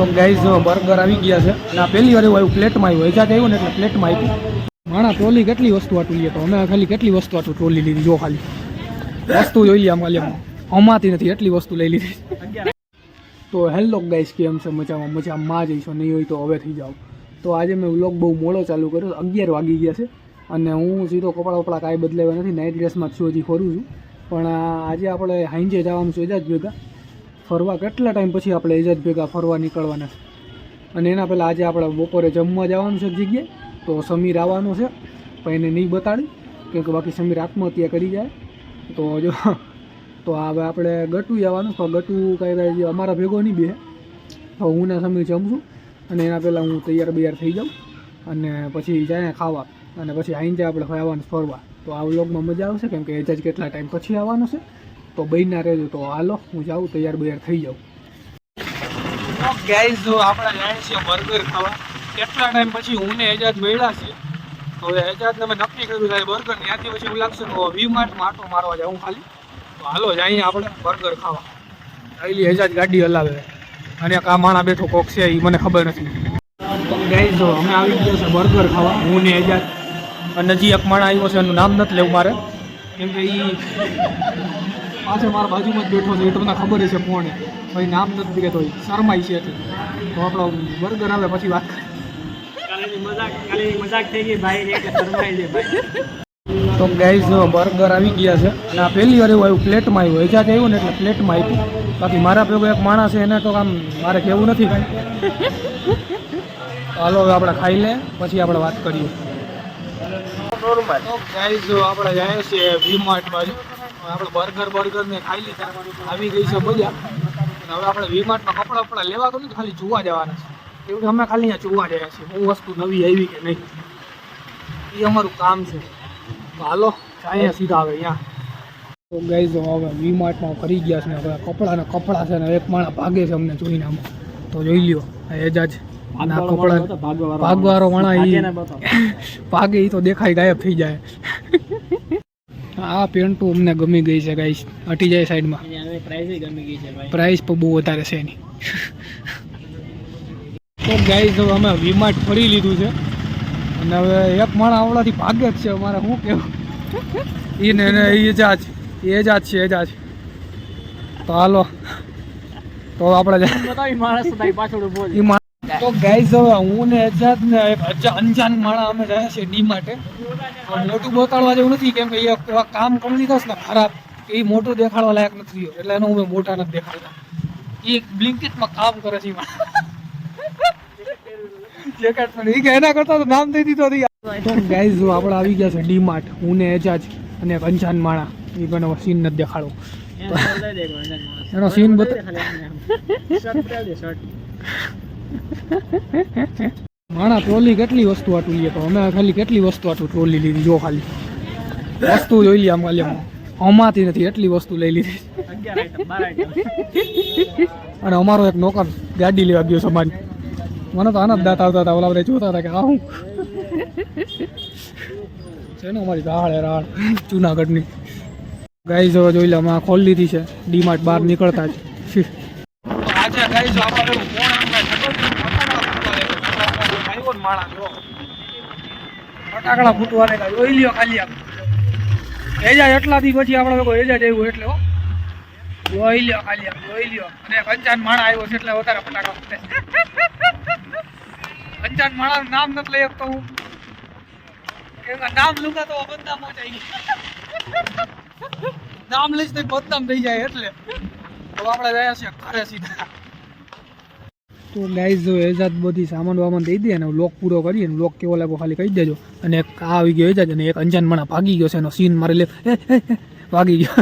તો guys burger આવી ગયા છે અને આ પહેલી વાર એવું આવ્યું પ્લેટમાં આવ્યું એજાજ આવ્યું ને એટલે પ્લેટમાં આપ્યું માણા ટ્રોલી કેટલી વસ્તુ આટું લઈએ તો અમે ખાલી કેટલી વસ્તુ આટું ટ્રોલી લીધી જો ખાલી વસ્તુ જોઈ લઈએ આમાં અમાતી નથી એટલી વસ્તુ લઈ લીધી તો હેલો ગાઈઝ કેમ છે મજામાં જઈશું નહીં હોય તો હવે થઈ જાઓ તો આજે મેં વ્લોગ બહુ મોડો ચાલુ કર્યો 11 વાગી ગયા છે અને હું સીધો કપડાં કાંઈ બદલાવ્યા નથી નાઇટ ડ્રેસમાં જ છું હજી ફરું છું પણ આજે આપણે હાંજે જવાનું છે એજાજ ભેગા ફરવા કેટલા ટાઈમ પછી આપણે એજાજ ભેગા ફરવા નીકળવાના છે અને એના પહેલાં આજે આપણે બપોરે જમવા જવાનું છે જગ્યાએ તો સમીર આવવાનો છે પણ એને નહીં બતાડી કેમ કે બાકી સમીર આત્મહત્યા કરી જાય તો જો તો હવે આપણે ગટુ જવાનું તો ગટુ કાંઈ અમારા ભેગો નહીં બે તો હું ને સમીર જમશું અને એના પહેલાં હું તૈયાર થઈ જાઉં અને પછી જાય ખાવા અને પછી આઈને આપણે આવવાનું ફરવા તો આ વ્લોગમાં મજા આવશે કેમ કે એજાજ કેટલા ટાઈમ પછી આવવાનું છે તો બહીના રહેજો તો હાલો હું જાઉં તૈયાર થઈ જાઉં ગાઈઝ જો આપણે જાય છે બર્ગર ખાવા કેટલા ટાઈમ પછી હું ને એજાજ મળ્યા છે તો હવે એજાજને મેં નક્કી કર્યું છે બર્ગર ત્યાંથી પછી એવું લાગશે તો વી-માર્ટમાં આટો મારવા જાઉં ખાલી તો હાલો જઈએ આપણે બર્ગર ખાવા આવેલી એજાજ ગાડી હલાવે અને એક આ માણા બેઠો કોક છે એ મને ખબર નથી તો ગાઈઝ જો અમે આવી ગયા છે બર્ગર ખાવા હું ને એજાજ અને હજી એક માણા આવ્યો છે એનું નામ નથી લેવું મારે કેમ કે એ પાછળ મારા બાજુમાં જ બેઠો છે એ તમને ખબર છે કોણ ભાઈ નામ નથી કહેતો શરમાઈ છે એટલે તો આપણો બર્ગર આવે પછી વાત મજાક થઈ ગઈ ભાઈ શરમાઈ છે ભાઈ તો ગાઈઝ બર્ગર આવી ગયા છે અને આ પહેલી વાર એવું આવ્યું પ્લેટમાં આવ્યું એજાજ આવ્યું ને એટલે પ્લેટમાં આપ્યું બાકી મારા ભેગો એક માણસ છે એને તો આમ મારે કહેવું નથી કાંઈ હાલો હવે આપણે ખાઈ લે પછી આપણે વાત કરીએ નોર્મલ તો ગાઈઝ આપણે જાય છે વી-માર્ટ બાજુ આપણે બર્ગર ને ખાઈ લીધા આવી ગઈ છે મજા હવે આપણે વી-માર્ટમાં કપડાં લેવા તો નથી ખાલી જોવા જવાના છે એવું અમે ખાલી અહીંયા જોવા જઈએ છીએ હું વસ્તુ નવી આવી કે નહીં એ અમારું કામ છે તો હાલો અહીંયા સીધા આવે અહીંયા તો ગાઈઝ હવે વી-માર્ટમાં કરી ગયા છે ને હવે કપડાં છે ને એક માણસ ભાગે છે અમને જોઈને આમાં તો જોઈ લ્યો એજાજ ભાગવાળો માણા ભાગે એ તો દેખાય ગાયબ થઈ જાય આ પેન્ટો અમને ગમી ગઈ છે ગાઈસ હટી જાય સાઈડમાં પ્રાઇસ પણ બહુ વધારે છે એની તો ગાઈસ હવે અમે વી-માર્ટ ફરી લીધું છે અને હવે એક માણા આવડાથી ભાગે જ છે અમારે શું કેવું એને એજાજ છે તો હાલો તો આપણે તો ગાઈઝ હવે હું ને એજાજ ને એક અંજાન માણા અમે રહ્યા છીએ ડી-માર્ટે મોટું બતાડવા જેવું નથી કેમ કે એ કામ કરી લીધો છે ને ખરાબ એ મોટું દેખાડવા લાયક નથી એટલે એનું અમે મોટા નથી દેખાડતા એ બ્લિંકિટમાં કામ કરે છે જેકેટ પણ એ એના કરતા તો નામ દઈ દીધો તો ગાઈઝ જો આપણે આવી ગયા છે ડી-માર્ટ હું ને એજાજ અને એક અંજાન માણા એ પણ સીન નથી દેખાડો એનો સીન માણા ટ્રોલી કેટલી વસ્તુ આટું લઈએ તો અમે ખાલી કેટલી વસ્તુ આટું ટ્રોલી લીધી જો ખાલી વસ્તુ જોઈ લઈએ આમાં અમાતી નથી એટલી વસ્તુ લઈ લીધી અને અમારો એક નોકર ગાડી લેવા ગયો સમાજ મને તો આનંદ દાંત આવતા હતા ઓલા જોતા હતા કે આવું છે ને અમારી રાળ જુનાગઢની ગાઈઝ હવે જોઈ લે અમે ખોલી લીધી છે ડી-માર્ટ બહાર નીકળતા જ આજે ગાઈઝ આપણે ફટાકડા ફૂટવા ને જોઈ લ્યો ખાલી એજાજ એટલાથી પછી આપણે લોકો એજાજ આવ્યું એટલે જોઈ લ્યો ખાલી જોઈ લ્યો અને અંજાન માણા આવ્યો છે એટલે વધારે ફટાકડા ફૂટે અંજાન માણાનું નામ નથી લઈ શકતો હું નામ લૂંગા તો બદનામ થઈ નામ લઈશ તો બદનામ થઈ જાય એટલે તો આપણે ગયા છીએ ઘરે સીધા તો ગાઈઝ જો એજાજ બધી સામાન દઈ દે અને વ્લોગ પૂરો કરીએ ને વ્લોગ કેવો લાગો ખાલી કહી દેજો અને એક આ આવી ગયો એજાજ અને એક અંજાન માણા ભાગી ગયો છે એનો સીન મારે ભાગી ગયો